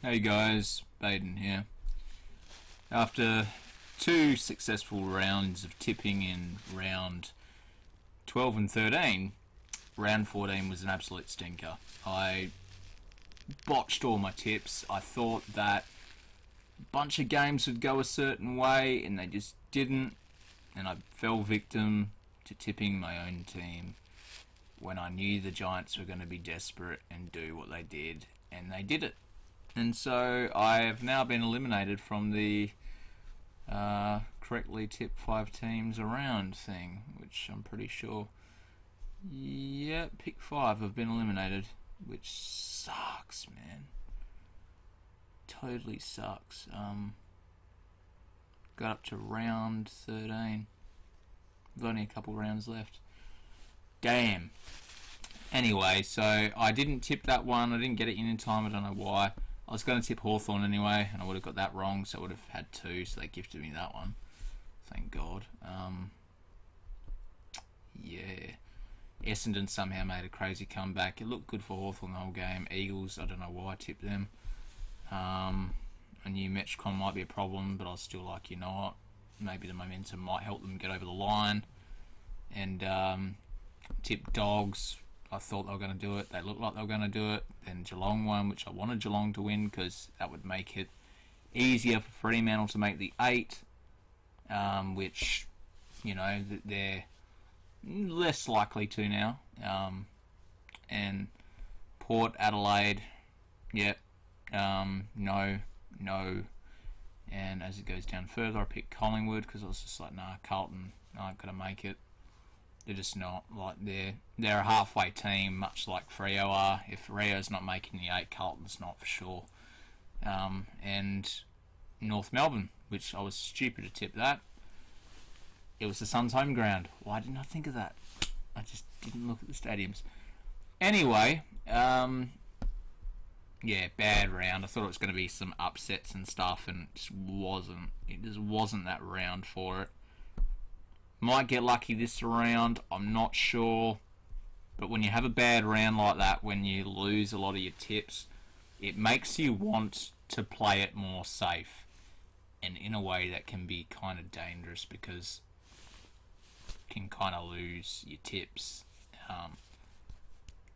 Hey guys, Baden here. After two successful rounds of tipping in round 12 and 13, round 14 was an absolute stinker. I botched all my tips. I thought that a bunch of games would go a certain way and they just didn't, and I fell victim to tipping my own team when I knew the Giants were going to be desperate and do what they did, and they did it. And so I have now been eliminated from the correctly tip 5 teams around thing, which I'm pretty sure, yeah, pick 5 have been eliminated, which sucks, man. Totally sucks. Got up to round 13. We've only a couple rounds left. Damn. Anyway, so I didn't tip that one. I didn't get it in time. I don't know why. I was going to tip Hawthorne anyway, and I would have got that wrong, so I would have had 2, so they gifted me that one. Thank God. Yeah. Essendon somehow made a crazy comeback. It looked good for Hawthorne the whole game. Eagles, I don't know why I tipped them. I knew Metricon might be a problem, but I was still like, you know what? Maybe the momentum might help them get over the line. And tipped Dogs. I thought they were going to do it. They looked like they were going to do it. Then Geelong won, which I wanted Geelong to win because that would make it easier for Fremantle to make the 8, which, you know, they're less likely to now. And Port Adelaide, yep, no. And as it goes down further, I picked Collingwood because I was just like, nah, Carlton aren't going to make it. They're just not. Like, they're a halfway team, much like Freo are. If Freo's not making the 8, Carlton's not for sure. And North Melbourne, which I was stupid to tip that. It was the Suns' home ground. Why didn't I think of that? I just didn't look at the stadiums. Anyway, yeah, bad round. I thought it was going to be some upsets and stuff, and it just wasn't. It just wasn't that round for it. Might get lucky this round, I'm not sure. But when you have a bad round like that, when you lose a lot of your tips, it makes you want to play it more safe. And in a way that can be kind of dangerous because you can kind of lose your tips.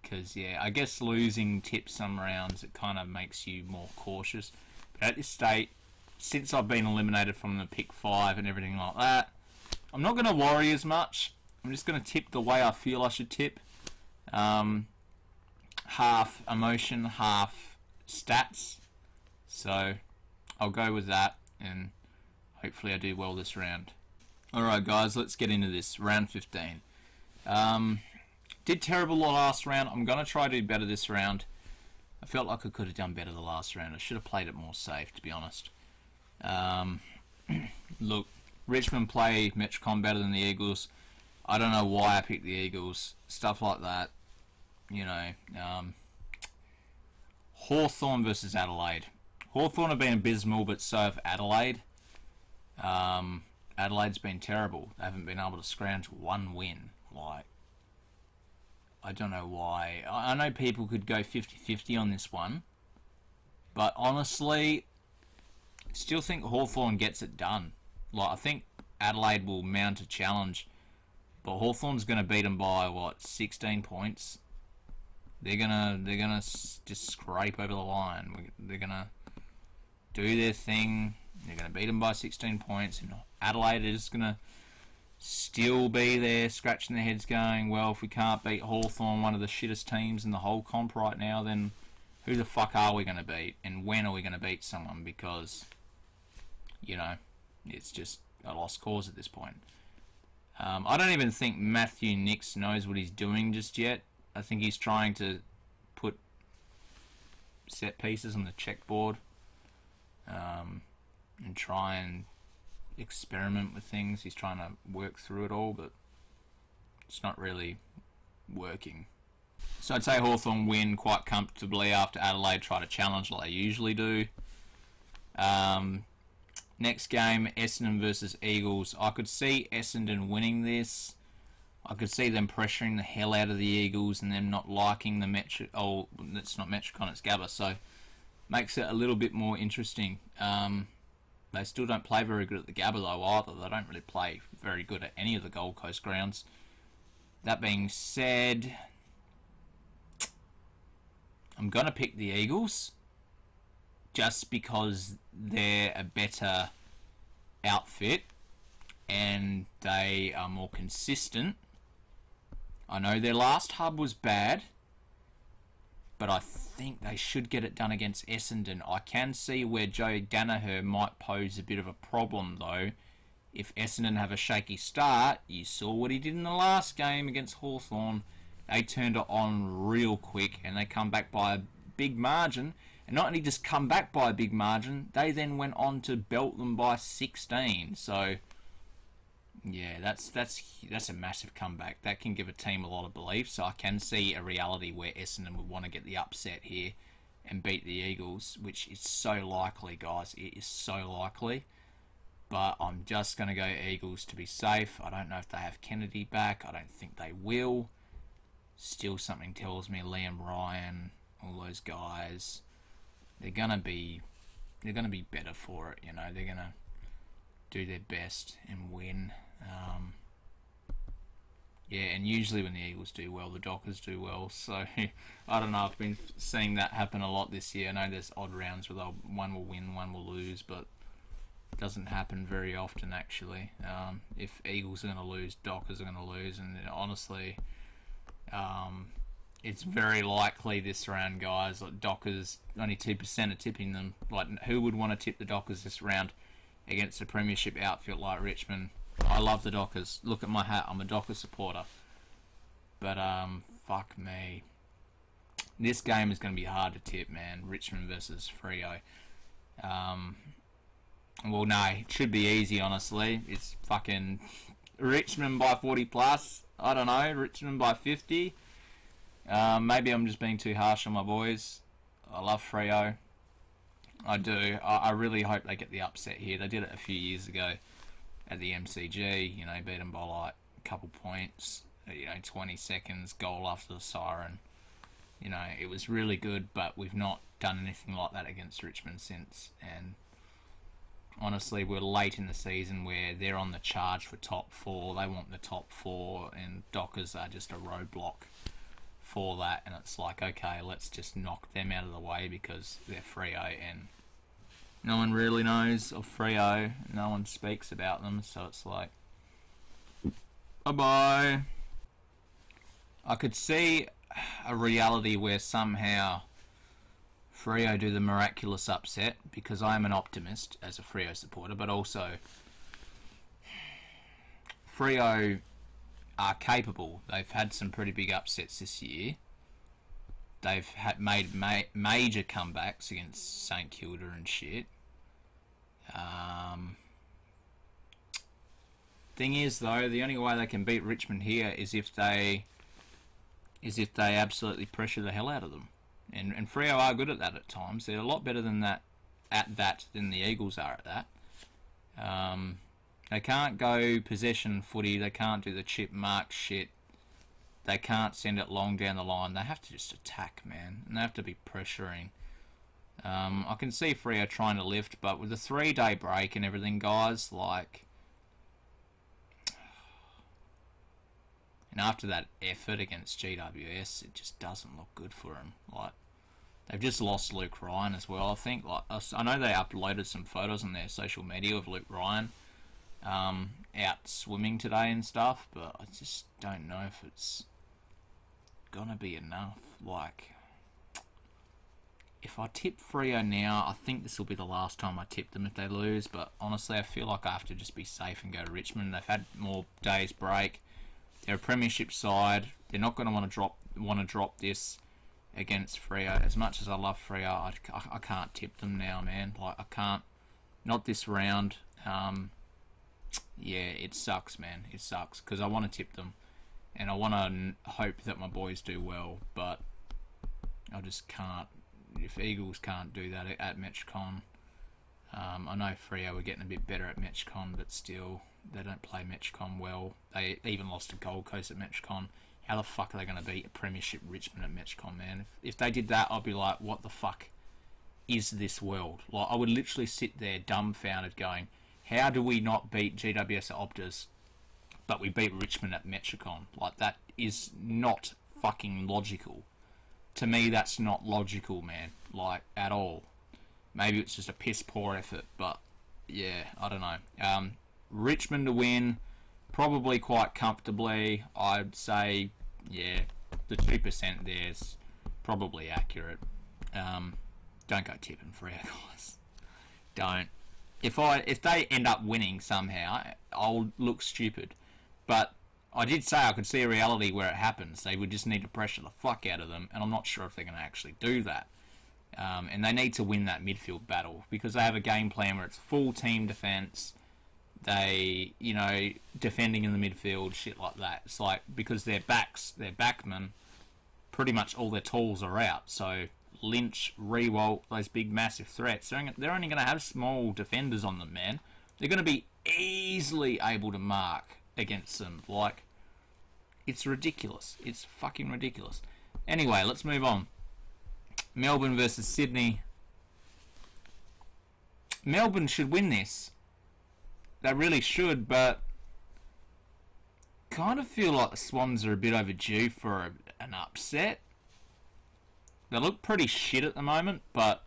Because, yeah, I guess losing tips some rounds, it kind of makes you more cautious. But at this state, since I've been eliminated from the pick 5 and everything like that, I'm not going to worry as much. I'm just going to tip the way I feel I should tip. Half emotion, half stats. So I'll go with that, and hopefully I do well this round. Alright guys, let's get into this. Round 15. Did terrible last round. I'm going to try to do better this round. I felt like I could have done better the last round. I should have played it more safe, to be honest. Look, Richmond play Metricon better than the Eagles. I don't know why I picked the Eagles. Stuff like that. You know. Hawthorne versus Adelaide. Hawthorne have been abysmal, but so have Adelaide. Adelaide's been terrible. They haven't been able to scrounge one win. Like, I don't know why. I know people could go 50-50 on this one. But honestly, I still think Hawthorne gets it done. Like, I think Adelaide will mount a challenge, but Hawthorne's going to beat them by what, 16 points. They're gonna just scrape over the line. They're gonna do their thing. They're gonna beat them by 16 points, and Adelaide is gonna still be there, scratching their heads, going, well, if we can't beat Hawthorne, one of the shittest teams in the whole comp right now, then who the fuck are we gonna beat, and when are we gonna beat someone? Because, you know, it's just a lost cause at this point. I don't even think Matthew Nix knows what he's doing just yet. I think he's trying to put set pieces on the checkboard and try and experiment with things. He's trying to work through it all, but it's not really working. So I'd say Hawthorne win quite comfortably after Adelaide try to challenge like they usually do. Next game, Essendon versus Eagles. I could see Essendon winning this. I could see them pressuring the hell out of the Eagles and them not liking the Metro. Oh, it's not Metricon, it's Gabba. So makes it a little bit more interesting. They still don't play very good at the Gabba though either. They don't really play very good at any of the Gold Coast grounds. That being said, I'm going to pick the Eagles just because they're a better outfit and they are more consistent. I know their last hub was bad, but I think they should get it done against Essendon. I can see where Joe Danaher might pose a bit of a problem though. If Essendon have a shaky start, you saw what he did in the last game against Hawthorne. They turned it on real quick and they come back by a big margin. And not only just come back by a big margin, they then went on to belt them by 16. So, yeah, that's a massive comeback. That can give a team a lot of belief. So I can see a reality where Essendon would want to get the upset here and beat the Eagles, which is so likely, guys. It is so likely. But I'm just going to go Eagles to be safe. I don't know if they have Kennedy back. I don't think they will. Still, something tells me Liam Ryan, all those guys, they're gonna be better for it. You know, they're gonna do their best and win. Yeah, and usually when the Eagles do well, the Dockers do well. So I don't know. I've been seeing that happen a lot this year. I know there's odd rounds where one will win, one will lose, but it doesn't happen very often actually. If Eagles are going to lose, Dockers are going to lose, and honestly, it's very likely this round, guys. Like Dockers, only 2% are tipping them. Like, who would want to tip the Dockers this round against a premiership outfit like Richmond? I love the Dockers. Look at my hat. I'm a Dockers supporter. But fuck me. This game is going to be hard to tip, man. Richmond versus Freo. Well, no, it should be easy, honestly. It's fucking Richmond by 40 plus. I don't know, Richmond by 50. Maybe I'm just being too harsh on my boys. I love Freo. I do. I really hope they get the upset here. They did it a few years ago at the MCG. You know, beat them by like a couple points. 20 seconds, goal after the siren. You know, it was really good, but we've not done anything like that against Richmond since. And honestly, we're late in the season where they're on the charge for top 4. They want the top 4, and Dockers are just a roadblock for that. And it's like, okay, let's just knock them out of the way because they're Freo, and no one really knows of Freo. No one speaks about them, so it's like, bye-bye. I could see a reality where somehow Freo do the miraculous upset, because I am an optimist as a Freo supporter, but also Freo are capable. They've had some pretty big upsets this year. They've made major comebacks against St Kilda and shit. Thing is, though, the only way they can beat Richmond here is if they absolutely pressure the hell out of them. And Freo are good at that at times. They're a lot better than than the Eagles are at that. They can't go possession footy. They can't do the chip mark shit. They can't send it long down the line. They have to just attack, man. And they have to be pressuring. I can see Freo trying to lift, but with the 3-day break and everything, guys, like... And after that effort against GWS, it just doesn't look good for them. Like, they've just lost Luke Ryan as well, I think. Like, I know they uploaded some photos on their social media of Luke Ryan out swimming today and stuff, but I just don't know if it's gonna be enough. Like, if I tip Freo now, I think this will be the last time I tip them if they lose, but honestly, I feel like I have to just be safe and go to Richmond. They've had more days break. They're a premiership side. They're not going to want to drop this against Freo. As much as I love Freo, I can't tip them now, man. Like, I can't. Not this round. Yeah, it sucks, man. It sucks because I want to tip them, and I want to hope that my boys do well, but I just can't. If Eagles can't do that at MetchCon, I know Freo are getting a bit better at MetchCon, but still. They don't play MetchCon well. They even lost to Gold Coast at MetchCon. How the fuck are they going to beat a premiership Richmond at MetchCon, man? If they did that, I'd be like, what the fuck? is this world? Like, I would literally sit there dumbfounded going, how do we not beat GWS at Optus, but we beat Richmond at Metricon? Like, that is not fucking logical. To me, that's not logical, man. Like, at all. Maybe it's just a piss poor effort, but yeah, I don't know. Richmond to win, probably quite comfortably. I'd say, yeah, the 2% there's probably accurate. Don't go tipping Freo, guys. Don't. If they end up winning somehow, I'll look stupid. But I did say I could see a reality where it happens. They would just need to pressure the fuck out of them, and I'm not sure if they're going to actually do that. And they need to win that midfield battle because they have a game plan where it's full team defence. They, you know, defending in the midfield, shit like that. It's like, because their backmen, pretty much all their tools are out. So Lynch, Rewalt, those big massive threats, they're only going to have small defenders on them, man. They're going to be easily able to mark against them. Like, it's ridiculous. It's fucking ridiculous. Anyway, let's move on. Melbourne versus Sydney. Melbourne should win this. They really should, but kind of feel like the Swans are a bit overdue for an upset. They look pretty shit at the moment, but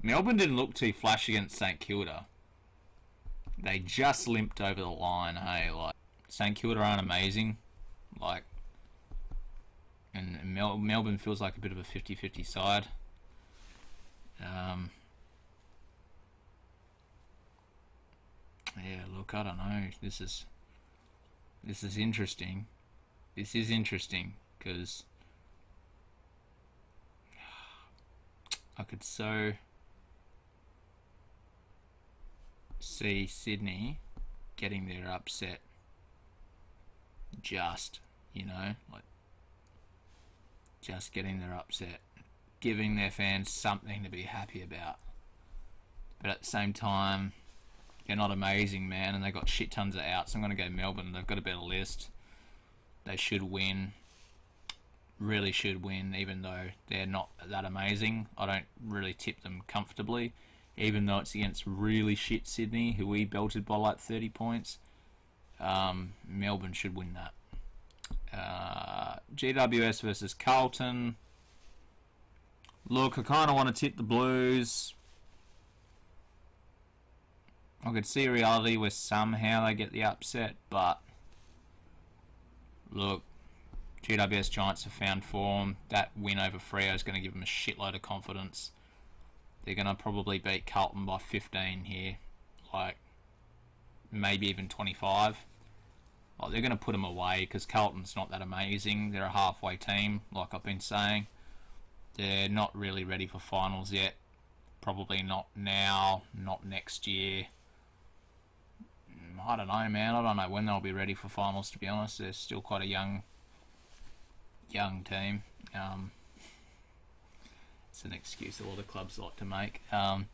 Melbourne didn't look too flash against St Kilda. They just limped over the line, hey, like, St Kilda aren't amazing, like, and Melbourne feels like a bit of a 50-50 side. Yeah, look, I don't know. This is interesting. This is interesting because I could so see Sydney getting their upset. Just, you know, like, just getting their upset, giving their fans something to be happy about. But at the same time, they're not amazing, man, and they got shit tons of outs. So I'm going to go Melbourne. They've got a better list. They should win. Really should win, even though they're not that amazing. I don't really tip them comfortably, even though it's against really shit Sydney, who we belted by like 30 points. Melbourne should win that. GWS versus Carlton. Look, I kind of want to tip the Blues. I could see a reality where somehow they get the upset, but look, GWS Giants have found form. That win over Freo is going to give them a shitload of confidence. They're going to probably beat Carlton by 15 here, like maybe even 25. Like, they're going to put them away because Carlton's not that amazing. They're a halfway team, like I've been saying. They're not really ready for finals yet. Probably not now, not next year. I don't know, man. I don't know when they'll be ready for finals, to be honest. They're still quite a young team. It's an excuse a lot of clubs like to make. But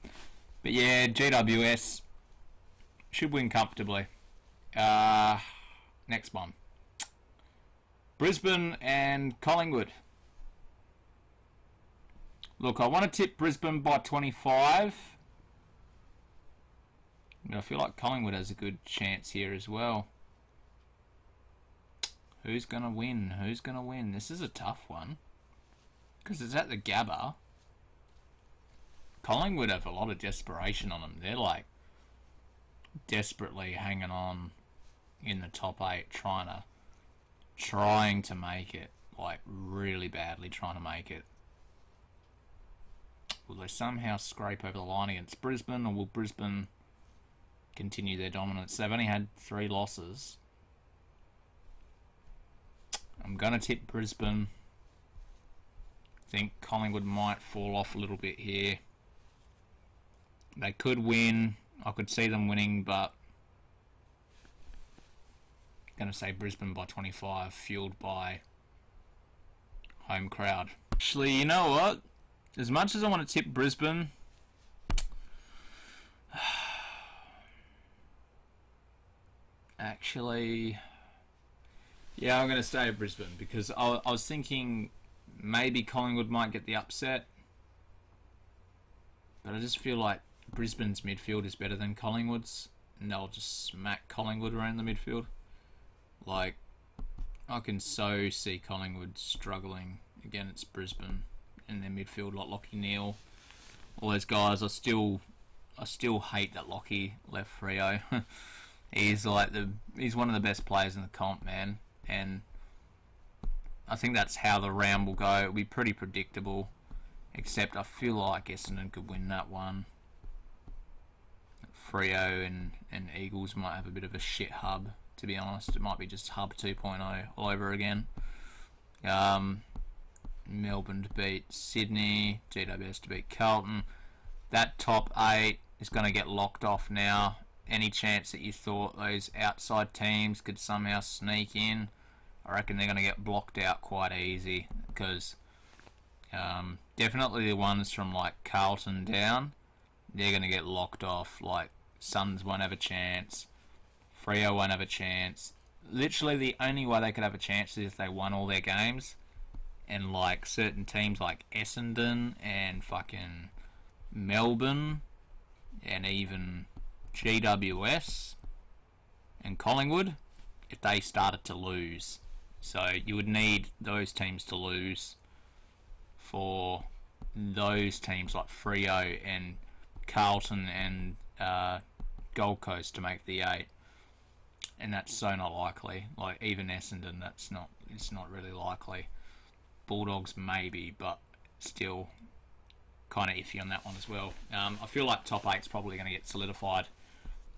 yeah, GWS should win comfortably. Next one. Brisbane and Collingwood. Look, I want to tip Brisbane by 25. But I feel like Collingwood has a good chance here as well. Who's going to win? Who's going to win? This is a tough one. Because it's at the Gabba. Collingwood have a lot of desperation on them. They're like desperately hanging on in the top 8, trying to make it, like really badly trying to make it. Will they somehow scrape over the line against Brisbane, or will Brisbane continue their dominance? They've only had 3 losses. I'm going to tip Brisbane. I think Collingwood might fall off a little bit here. They could win. I could see them winning, but I'm going to say Brisbane by 25, fueled by home crowd. Actually, you know what? As much as I want to tip Brisbane, actually, yeah, I'm going to stay at Brisbane because I was thinking maybe Collingwood might get the upset. But I just feel like Brisbane's midfield is better than Collingwood's, and they'll just smack Collingwood around the midfield. Like, I can so see Collingwood struggling against Brisbane in their midfield, like Lachie Neale, all those guys. I still hate that Lachie left Freo. He's one of the best players in the comp, man, and I think that's how the round will go. It'll be pretty predictable, except I feel like Essendon could win that one. Freo and Eagles might have a bit of a shit hub, to be honest. It might be just hub 2.0 all over again. Melbourne to beat Sydney, GWS to beat Carlton. That top 8 is going to get locked off now. Any chance that you thought those outside teams could somehow sneak in, I reckon they're going to get blocked out quite easy, because definitely the ones from like Carlton down, they're going to get locked off. Like, Suns won't have a chance, Freo won't have a chance. Literally the only way they could have a chance is if they won all their games, and like certain teams like Essendon and fucking Melbourne and even GWS and Collingwood, if they started to lose. So you would need those teams to lose for those teams like Freo and Carlton and Gold Coast to make the 8, and that's so not likely. Like, even Essendon, it's not really likely. Bulldogs maybe, but still kind of iffy on that one as well. I feel like top 8's probably going to get solidified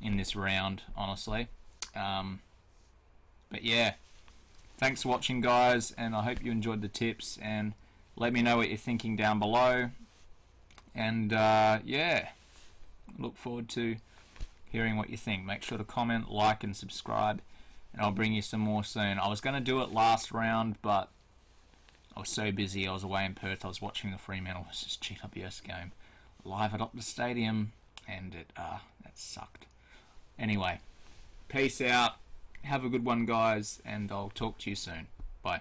in this round, honestly. But yeah, thanks for watching, guys, and I hope you enjoyed the tips, and let me know what you're thinking down below. And yeah, look forward to hearing what you think. Make sure to comment, like, and subscribe, and I'll bring you some more soon. I was going to do it last round, but I was so busy. I was away in Perth. I was watching the Fremantle vs GWS game live at Optus Stadium, and that sucked. Anyway, peace out. Have a good one, guys, and I'll talk to you soon. Bye.